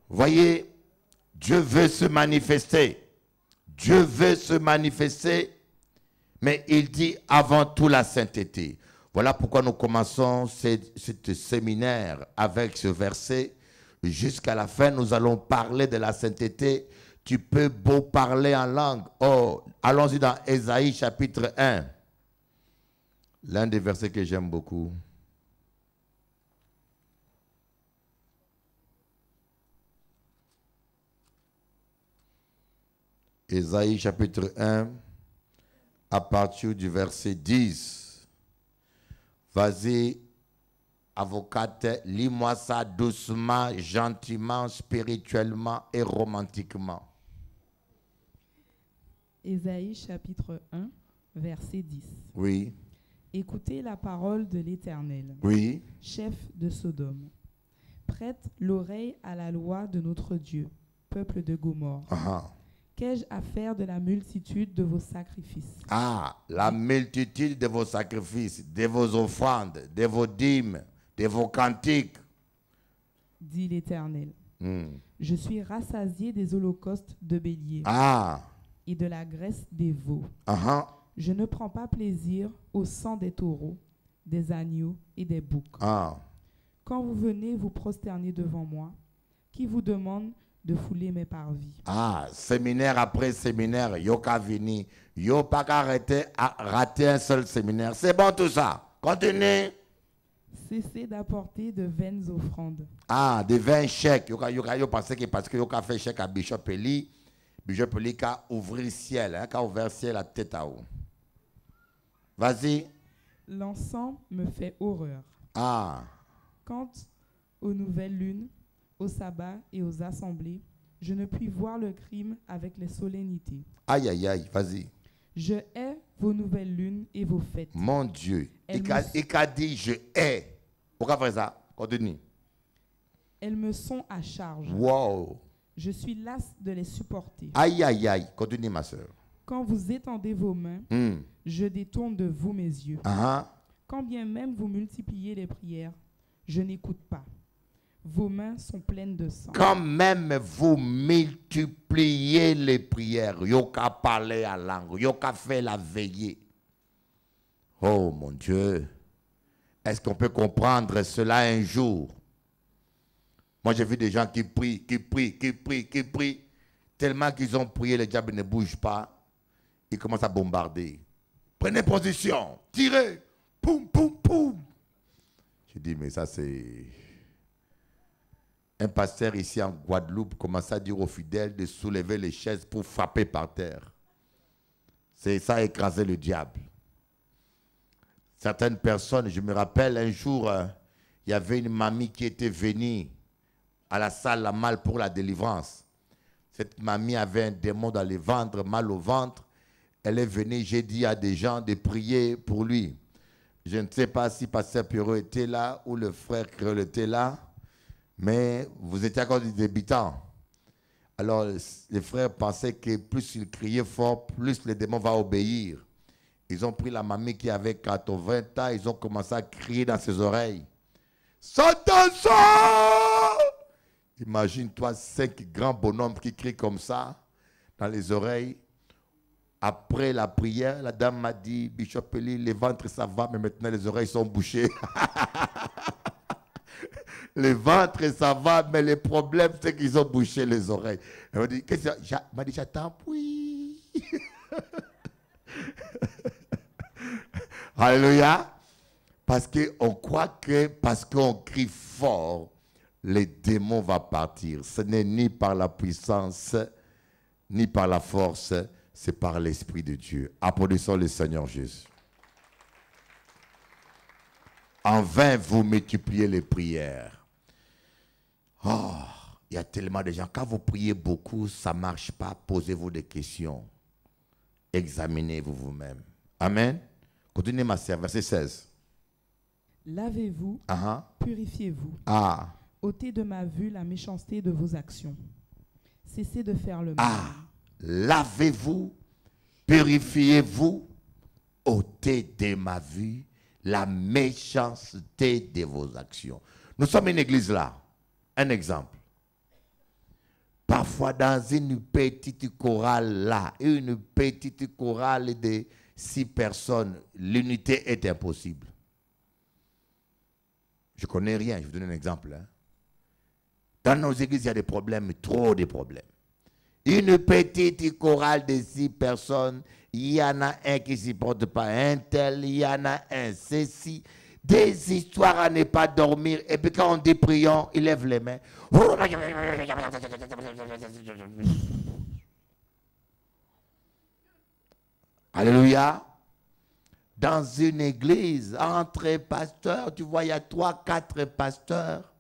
Voyez, Dieu veut se manifester. Dieu veut se manifester, mais il dit avant tout la sainteté. Voilà pourquoi nous commençons ce séminaire avec ce verset. Jusqu'à la fin, nous allons parler de la sainteté. Tu peux beau parler en langue. Oh, allons-y dans Ésaïe chapitre 1. L'un des versets que j'aime beaucoup. Ésaïe chapitre 1, à partir du verset 10. Vas-y, avocate, lis-moi ça doucement, gentiment, spirituellement et romantiquement. Ésaïe chapitre 1, verset 10. Oui. Écoutez la parole de l'Éternel, Oui. chef de Sodome. Prête l'oreille à la loi de notre Dieu, peuple de Gomorrhe. Qu'ai-je à faire de la multitude de vos sacrifices? Ah, la multitude de vos sacrifices, de vos offrandes, de vos dîmes, de vos cantiques. dit l'Éternel. Je suis rassasié des holocaustes de béliers et de la graisse des veaux. Je ne prends pas plaisir au sang des taureaux, des agneaux et des boucs. Quand vous venez vous prosterner devant moi, qui vous demande de fouler mes parvis? Séminaire après séminaire, yoka vini, yo pas arrêter à rater un seul séminaire. C'est bon tout ça. Continuez. Cessez d'apporter de vaines offrandes. Des vains chèques. Yo pensez que parce que yoka fait chèque à Bishop Eli a ouvert le ciel, a ouvert le ciel la tête à haut. Vas-y. L'encens me fait horreur. Quant aux nouvelles lunes, aux sabbats et aux assemblées, je ne puis voir le crime avec les solennités. Aïe, aïe, aïe, vas-y. Je hais vos nouvelles lunes et vos fêtes. Mon Dieu. Il a dit je hais. Pourquoi faire ça? Continue. Elles me sont à charge. Wow. Je suis lasse de les supporter. Aïe, aïe, aïe. Continue, ma soeur. Quand vous étendez vos mains, je détourne de vous mes yeux. Quand bien même vous multipliez les prières, je n'écoute pas. Vos mains sont pleines de sang. Quand même vous multipliez les prières, yoka parler à langue, yoka fait la veillée. Oh mon Dieu, est-ce qu'on peut comprendre cela un jour? Moi j'ai vu des gens qui prient, tellement qu'ils ont prié, le diable ne bouge pas. Ils commencent à bombarder. Prenez position, tirez, poum, poum, poum. Je dis, mais ça c'est... Un pasteur ici en Guadeloupe commence à dire aux fidèles de soulever les chaises pour frapper par terre. C'est ça, écraser le diable. Certaines personnes, je me rappelle un jour, il y avait une mamie qui était venue à la salle La Malle pour la délivrance. Cette mamie avait un démon dans le ventre, mal au ventre. Elle est venue, j'ai dit à des gens de prier pour lui. Je ne sais pas si pasteur Pierrot était là ou le frère Créole était là. Mais vous étiez encore des débutants. Alors, les frères pensaient que plus ils criaient fort, plus le démon va obéir. Ils ont pris la mamie qui avait 80 ans, ils ont commencé à crier dans ses oreilles. Satan sort! Imagine-toi 5 grands bonhommes qui crient comme ça dans les oreilles. Après la prière, la dame m'a dit, Bishop Eli, les ventres ça va, mais maintenant les oreilles sont bouchées. Les ventres, ça va, mais le problème, c'est qu'ils ont bouché les oreilles. Elle m'a dit, qu'est-ce que ça? M'a dit, j'attends, oui. Alléluia. Parce qu'on croit que, parce qu'on crie fort, les démons vont partir. Ce n'est ni par la puissance, ni par la force, c'est par l'Esprit de Dieu. Applaudissons le Seigneur Jésus. En vain, vous multipliez les prières. Oh, il y a tellement de gens. Quand vous priez beaucoup, ça ne marche pas. Posez-vous des questions. Examinez-vous vous-même. Amen. Continuez ma sœur, verset 16. Lavez-vous, purifiez-vous. Ôtez de ma vue la méchanceté de vos actions. Cessez de faire le mal. Lavez-vous, purifiez-vous. Ôtez de ma vue la méchanceté de vos actions. Nous sommes une église là. Un exemple. Parfois dans une petite chorale là, une petite chorale de 6 personnes, l'unité est impossible. Je ne connais rien, je vous donne un exemple. Dans nos églises, il y a des problèmes, trop de problèmes. Une petite chorale de 6 personnes, il y en a un qui ne supporte pas un tel, il y en a un ceci. Des histoires à ne pas dormir. Et puis quand on dit prions, il lève les mains. Alléluia. Dans une église, entre pasteurs, tu vois, il y a 3, 4 pasteurs.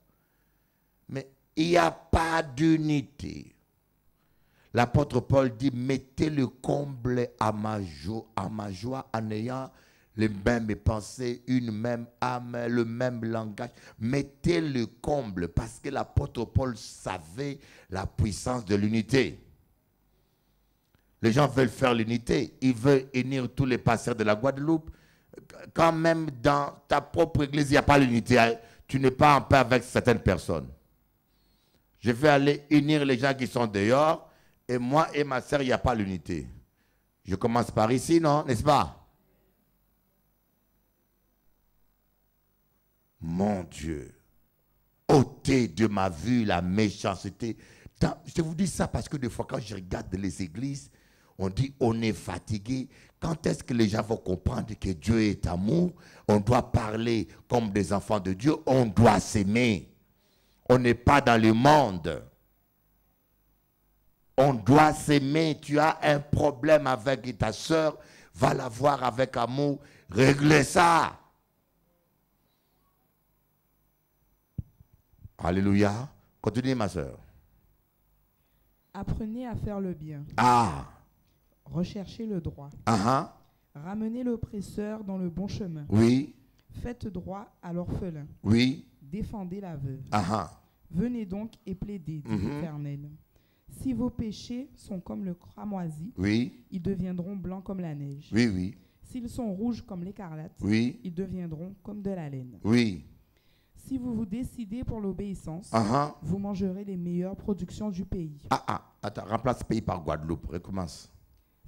Mais il n'y a pas d'unité. L'apôtre Paul dit, mettez le comble à ma joie en ayant les mêmes pensées, une même âme, le même langage. Mettez le comble parce que l'apôtre Paul savait la puissance de l'unité. Les gens veulent faire l'unité. Ils veulent unir tous les pasteurs de la Guadeloupe. Quand même dans ta propre église, il n'y a pas l'unité. Tu n'es pas en paix avec certaines personnes. Je vais aller unir les gens qui sont dehors. Et moi et ma sœur, il n'y a pas l'unité. Je commence par ici, non? N'est-ce pas? Mon Dieu, ôtez de ma vue la méchanceté. Je vous dis ça parce que des fois, quand je regarde les églises, on dit on est fatigué. Quand est-ce que les gens vont comprendre que Dieu est amour? On doit parler comme des enfants de Dieu. On doit s'aimer. On n'est pas dans le monde. On doit s'aimer. Tu as un problème avec ta soeur, va la voir avec amour. Réglez ça. Alléluia. Continue, ma soeur. Apprenez à faire le bien. Recherchez le droit. Ramenez l'oppresseur dans le bon chemin. Oui. Faites droit à l'orphelin. Oui. Défendez la veuve. Venez donc et plaidez, dit l'Éternel. Si vos péchés sont comme le cramoisi, oui, ils deviendront blancs comme la neige. Oui, oui. S'ils sont rouges comme l'écarlate, oui, ils deviendront comme de la laine. Oui. Si vous vous décidez pour l'obéissance, vous mangerez les meilleures productions du pays. Attends, remplace pays par Guadeloupe. Recommence.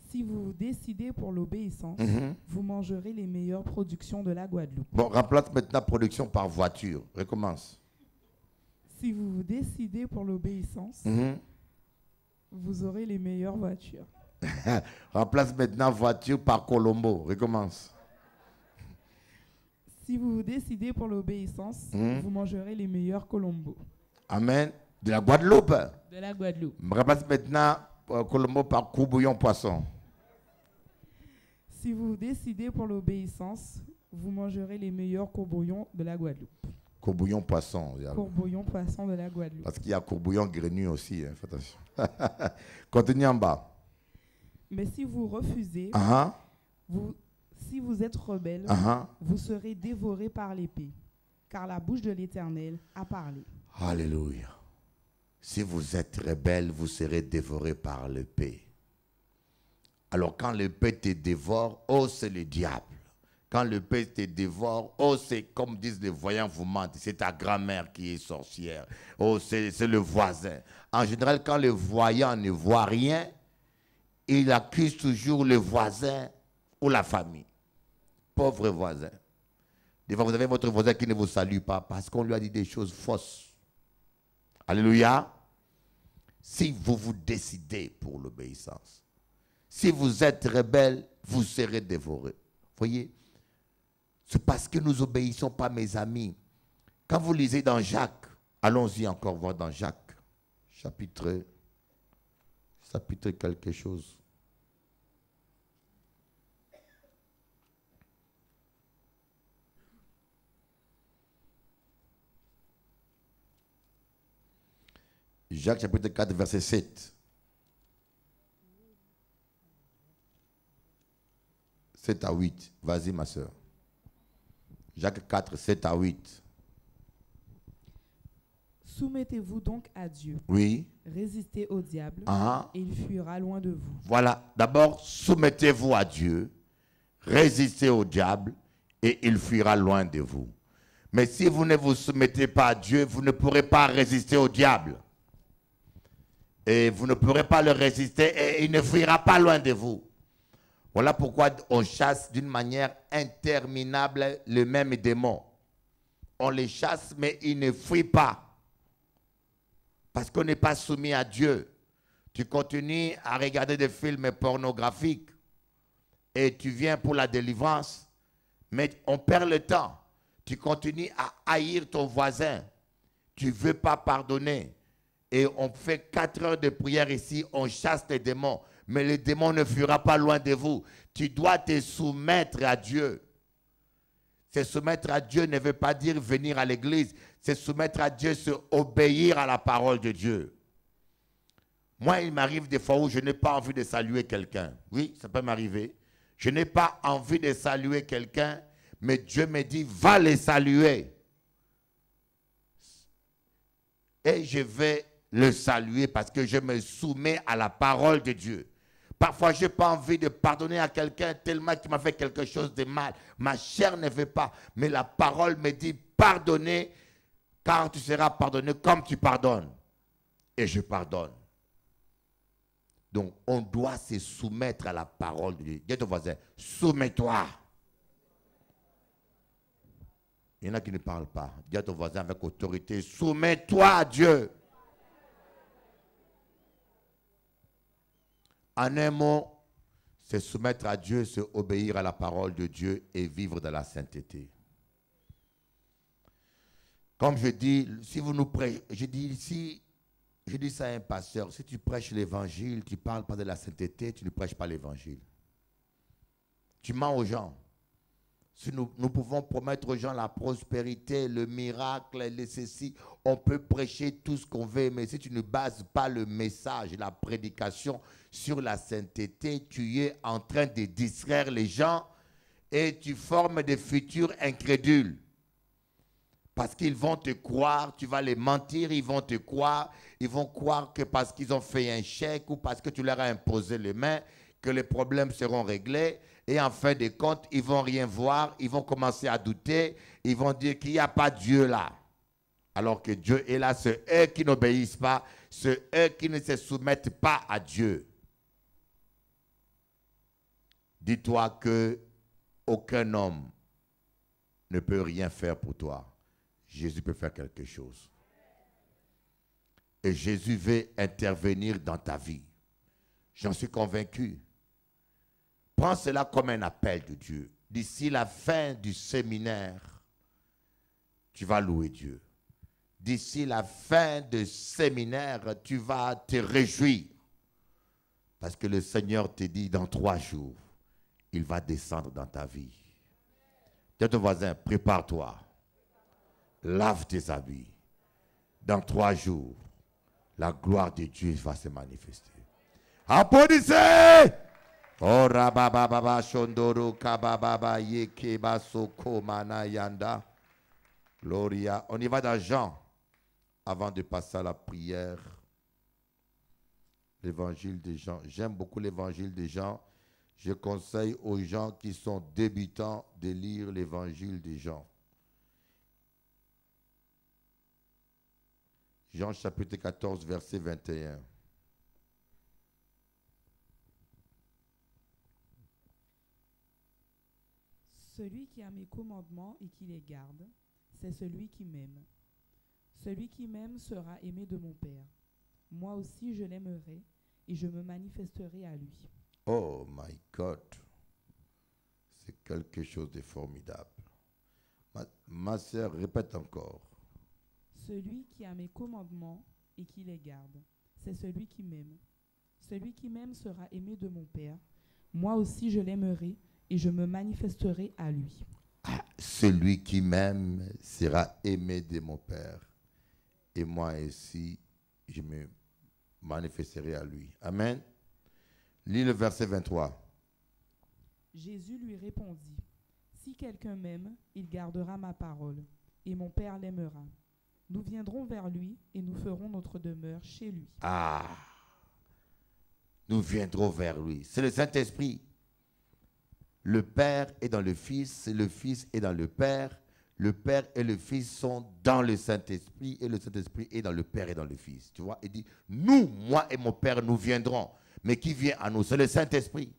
Si vous vous décidez pour l'obéissance, vous mangerez les meilleures productions de la Guadeloupe. Bon, remplace maintenant production par voiture. Recommence. Si vous vous décidez pour l'obéissance, vous aurez les meilleures voitures. Remplace maintenant voiture par Colombo. Recommence. Si vous vous décidez pour l'obéissance, vous mangerez les meilleurs Colombo. Amen. De la Guadeloupe. De la Guadeloupe. Remplace maintenant Colombo par courbouillon poisson. Si vous vous décidez pour l'obéissance, vous mangerez les meilleurs courbouillons de la Guadeloupe. Courbouillon poisson. Courbouillon poisson de la Guadeloupe. Parce qu'il y a courbouillon grenu aussi. Hein, faites attention. Continue en bas. Mais si vous refusez, si vous êtes rebelle, vous serez dévoré par l'épée, car la bouche de l'Éternel a parlé. Alléluia. Si vous êtes rebelle, vous serez dévoré par l'épée. Alors quand l'épée te dévore, c'est le diable. Quand l'épée te dévore, c'est comme disent les voyants vous mentent, c'est ta grand-mère qui est sorcière. C'est le voisin. En général, quand le voyant ne voit rien, il accuse toujours le voisin ou la famille. Pauvre voisin. Des fois, vous avez votre voisin qui ne vous salue pas parce qu'on lui a dit des choses fausses. Alléluia. Si vous vous décidez pour l'obéissance, si vous êtes rebelle, vous serez dévoré. Voyez, c'est parce que nous n'obéissons pas, mes amis. Quand vous lisez dans Jacques, allons-y encore voir dans Jacques, chapitre quelque chose. Jacques chapitre 4, verset 7. 7 à 8. Vas-y, ma soeur. Jacques 4, 7 à 8. Soumettez-vous donc à Dieu. Oui. Résistez au diable et il fuira loin de vous. Voilà. D'abord, soumettez-vous à Dieu. Résistez au diable et il fuira loin de vous. Mais si vous ne vous soumettez pas à Dieu, vous ne pourrez pas résister au diable. Et vous ne pourrez pas le résister et il ne fuira pas loin de vous. Voilà pourquoi on chasse d'une manière interminable le même démon. On les chasse, mais ils ne fuient pas. Parce qu'on n'est pas soumis à Dieu. Tu continues à regarder des films pornographiques et tu viens pour la délivrance, mais on perd le temps. Tu continues à haïr ton voisin. Tu ne veux pas pardonner. Et on fait 4 heures de prière ici, on chasse les démons. Mais le démon ne fuira pas loin de vous. Tu dois te soumettre à Dieu. Se soumettre à Dieu ne veut pas dire venir à l'église. Se soumettre à Dieu, c'est obéir à la parole de Dieu. Moi, il m'arrive des fois où je n'ai pas envie de saluer quelqu'un. Oui, ça peut m'arriver. Je n'ai pas envie de saluer quelqu'un, mais Dieu me dit, va les saluer. Et je vais le saluer parce que je me soumets à la parole de Dieu. Parfois, je n'ai pas envie de pardonner à quelqu'un tellement qu'il m'a fait quelque chose de mal. Ma chair ne veut pas. Mais la parole me dit, pardonnez, car tu seras pardonné comme tu pardonnes. et je pardonne. Donc, on doit se soumettre à la parole de Dieu. Dis à ton voisin, soumets-toi. Il y en a qui ne parlent pas. Dis à ton voisin avec autorité, soumets-toi à Dieu. En un mot, c'est soumettre à Dieu, c'est obéir à la parole de Dieu et vivre dans la sainteté. Comme je dis, si vous nous prêchez, je dis ça à un pasteur, si tu prêches l'évangile, tu ne parles pas de la sainteté, tu ne prêches pas l'évangile. Tu mens aux gens. Si nous pouvons promettre aux gens la prospérité, le miracle, les ceci, on peut prêcher tout ce qu'on veut, mais si tu ne bases pas le message, la prédication sur la sainteté, tu es en train de distraire les gens et tu formes des futurs incrédules. Parce qu'ils vont te croire, tu vas les mentir, ils vont te croire, ils vont croire que parce qu'ils ont fait un chèque ou parce que tu leur as imposé les mains, que les problèmes seront réglés. Et en fin de compte, ils ne vont rien voir, ils vont commencer à douter, ils vont dire qu'il n'y a pas Dieu là. Alors que Dieu est là, c'est eux qui n'obéissent pas, c'est eux qui ne se soumettent pas à Dieu. Dis-toi que aucun homme ne peut rien faire pour toi. Jésus peut faire quelque chose. Et Jésus veut intervenir dans ta vie. J'en suis convaincu. Prends cela comme un appel de Dieu. D'ici la fin du séminaire, tu vas louer Dieu. D'ici la fin du séminaire, tu vas te réjouir. Parce que le Seigneur te dit dans 3 jours, il va descendre dans ta vie. Dis à ton voisin, prépare-toi. Lave tes habits. Dans 3 jours, la gloire de Dieu va se manifester. Applaudissez! Oh rabababa shondoro kabababa yekeba soko manayanda. Gloria. On y va dans Jean avant de passer à la prière. L'évangile de Jean. J'aime beaucoup l'évangile de Jean. Je conseille aux gens qui sont débutants de lire l'évangile de Jean. Jean chapitre 14, verset 21. Celui qui a mes commandements et qui les garde, c'est celui qui m'aime. Celui qui m'aime sera aimé de mon Père. Moi aussi je l'aimerai et je me manifesterai à lui. Oh my God, c'est quelque chose de formidable. Ma sœur, répète encore. Celui qui a mes commandements et qui les garde, c'est celui qui m'aime. Celui qui m'aime sera aimé de mon Père. Moi aussi je l'aimerai et je me manifesterai à lui. Ah, celui qui m'aime sera aimé de mon Père. Et moi aussi, je me manifesterai à lui. Amen. Lis le verset 23. Jésus lui répondit, « Si quelqu'un m'aime, il gardera ma parole, et mon Père l'aimera. Nous viendrons vers lui et nous ferons notre demeure chez lui. » Ah, nous viendrons vers lui. C'est le Saint-Esprit. Le Père est dans le Fils est dans le Père et le Fils sont dans le Saint-Esprit et le Saint-Esprit est dans le Père et dans le Fils. Tu vois, il dit, nous, moi et mon Père, nous viendrons. Mais qui vient à nous? C'est le Saint-Esprit.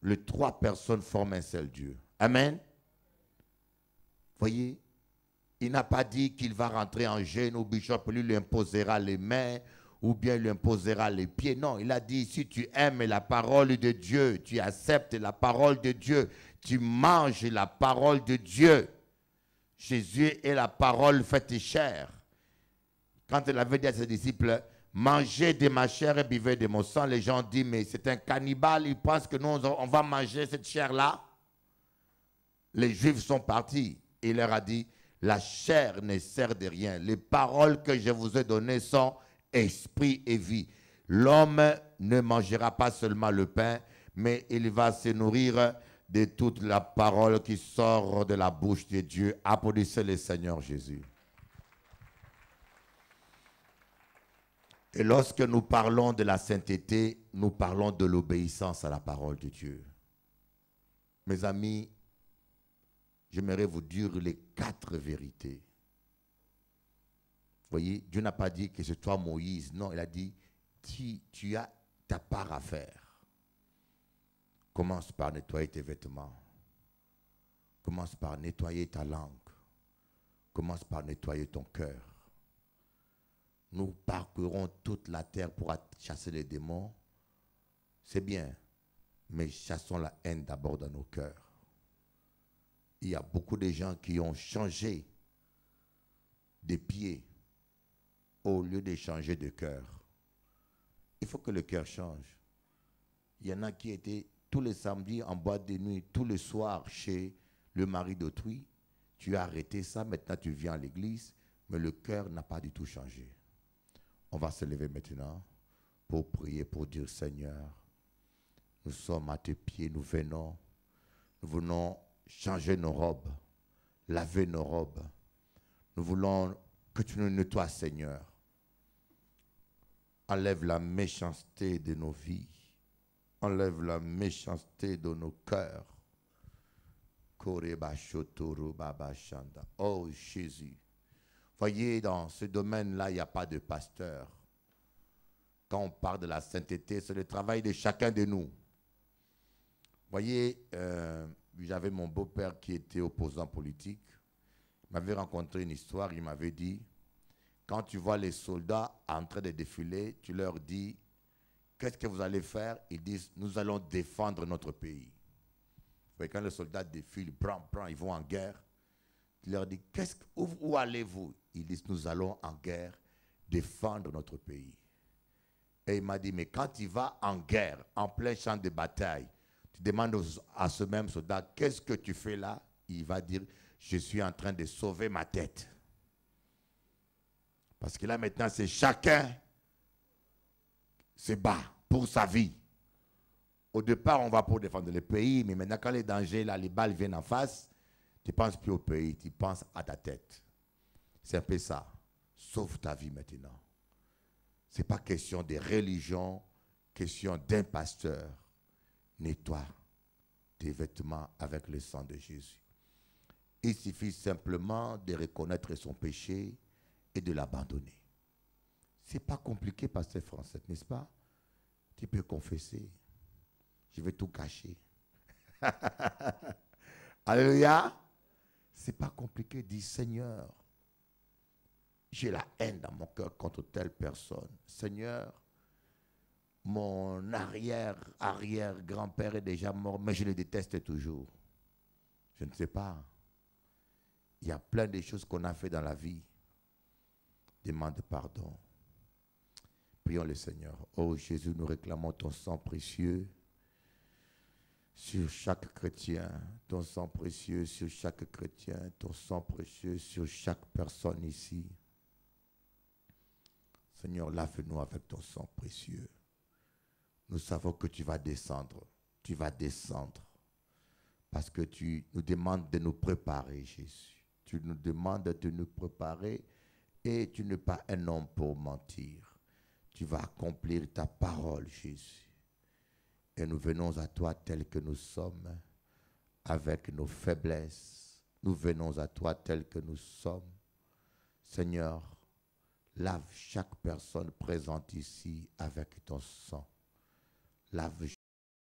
Les 3 personnes forment un seul Dieu. Amen. Voyez, il n'a pas dit qu'il va rentrer en jeûne ou bishop lui imposera les mains ou bien lui imposera les pieds. Non, il a dit, si tu aimes la parole de Dieu, tu acceptes la parole de Dieu, tu manges la parole de Dieu. Jésus est la parole faite chair. Quand il avait dit à ses disciples, mangez de ma chair et buvez de mon sang, les gens disent, mais c'est un cannibale, il pense que nous, on va manger cette chair-là. Les Juifs sont partis. Il leur a dit, la chair ne sert de rien. Les paroles que je vous ai données sont esprit et vie. L'homme ne mangera pas seulement le pain, mais il va se nourrir de toute la parole qui sort de la bouche de Dieu. Applaudissez le Seigneur Jésus. Et lorsque nous parlons de la sainteté, nous parlons de l'obéissance à la parole de Dieu. Mes amis, j'aimerais vous dire les 4 vérités. voyez, Dieu n'a pas dit que c'est toi Moïse. Non, il a dit, tu as ta part à faire. Commence par nettoyer tes vêtements. Commence par nettoyer ta langue. Commence par nettoyer ton cœur. Nous parcourons toute la terre pour chasser les démons. C'est bien, mais chassons la haine d'abord dans nos cœurs. Il y a beaucoup de gens qui ont changé de pied au lieu de changer de cœur. Il faut que le cœur change. Il y en a qui étaient tous les samedis en boîte de nuit, tous les soirs chez le mari d'autrui. Tu as arrêté ça, maintenant tu viens à l'église, mais le cœur n'a pas du tout changé. On va se lever maintenant pour prier, pour dire, Seigneur, nous sommes à tes pieds, nous venons changer nos robes, laver nos robes. Nous voulons que tu nous nettoies, Seigneur. Enlève la méchanceté de nos vies. Enlève la méchanceté de nos cœurs. Oh Jésus. Voyez, dans ce domaine-là, il n'y a pas de pasteur. Quand on parle de la sainteté, c'est le travail de chacun de nous. Voyez, j'avais mon beau-père qui était opposant politique. Il m'avait rencontré une histoire, il m'avait dit, quand tu vois les soldats en train de défiler, tu leur dis, qu'est-ce que vous allez faire? Ils disent, nous allons défendre notre pays. Quand les soldats défilent, ils vont en guerre. Tu leur dis, où allez-vous? Ils disent, nous allons en guerre défendre notre pays. Et il m'a dit, mais quand tu vas en guerre, en plein champ de bataille, tu demandes à ce même soldat, qu'est-ce que tu fais là? Il va dire, je suis en train de sauver ma tête. Parce que là maintenant, c'est chacun se bat pour sa vie. Au départ, on va pour défendre le pays, mais maintenant, quand les dangers, là, les balles viennent en face, tu ne penses plus au pays, tu penses à ta tête. C'est un peu ça. Sauve ta vie maintenant. Ce n'est pas question de religion, question d'un pasteur. Nettoie tes vêtements avec le sang de Jésus. Il suffit simplement de reconnaître son péché et de l'abandonner. Ce n'est pas compliqué, pasteur Français, n'est-ce pas? Tu peux confesser. Je vais tout cacher. Alléluia. Ce n'est pas compliqué. Dis, Seigneur, j'ai la haine dans mon cœur contre telle personne. Seigneur, mon arrière-grand-père est déjà mort, mais je le déteste toujours. Je ne sais pas. Il y a plein de choses qu'on a fait dans la vie. Demande pardon. Prions le Seigneur. Oh Jésus, nous réclamons ton sang précieux sur chaque chrétien, ton sang précieux sur chaque chrétien, ton sang précieux sur chaque personne ici. Seigneur, lave-nous avec ton sang précieux. Nous savons que tu vas descendre. Tu vas descendre. Parce que tu nous demandes de nous préparer, Jésus. Tu nous demandes de nous préparer et tu n'es pas un homme pour mentir. Tu vas accomplir ta parole, Jésus. Et nous venons à toi tels que nous sommes, avec nos faiblesses. Nous venons à toi tels que nous sommes. Seigneur, lave chaque personne présente ici avec ton sang. Lave